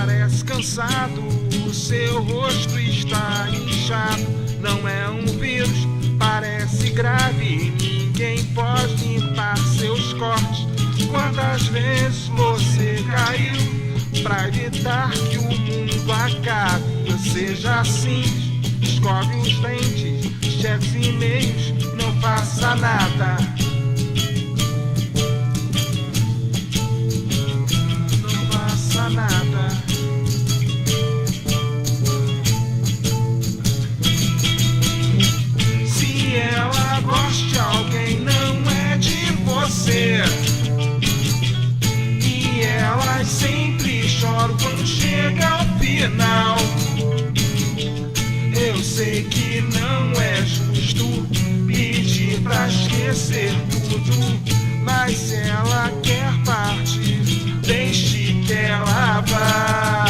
parece cansado, o seu rosto está inchado. Não é um vírus, parece grave, ninguém pode limpar seus cortes. Quantas vezes você caiu pra evitar que o mundo acabe? Seja simples, escove os dentes, cheque os e-mails, não faça nada. Não faça nada. Se ela gosta de alguém, não é de você. E elas sempre choram quando chega ao final. Eu sei que não é justo pedir pra esquecer tudo, mas se ela quer partir, deixe que ela vá.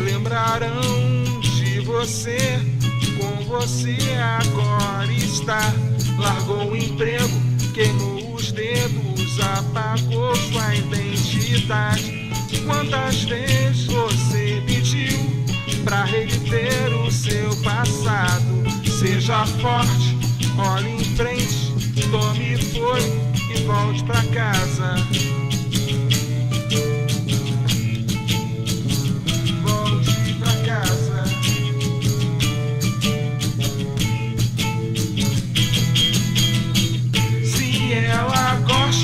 Lembrarão de você, com você agora está. Largou o emprego, queimou os dedos, apagou sua identidade. Quantas vezes você pediu pra reviver o seu passado? Seja forte, olhe em frente, tome fôlego e volte pra casa.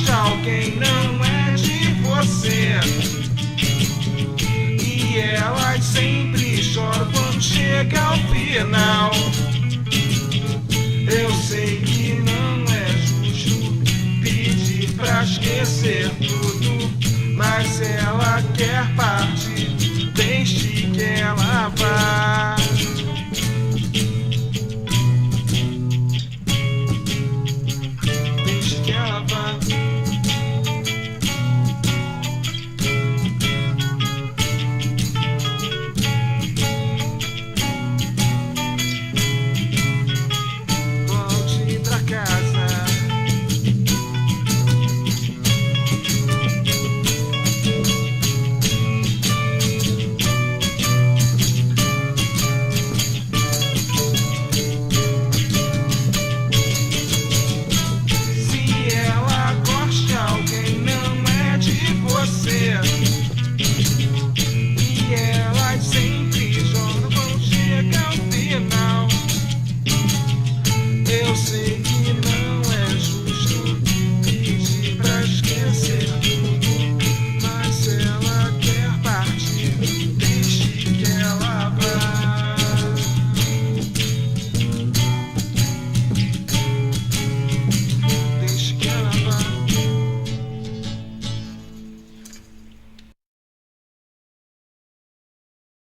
Alguém não é de você. E elas sempre choram quando chega ao final. Eu sei que não é justo pedir pra esquecer tudo, mas se ela quer partir, deixe que ela vá. Deixe que ela vá.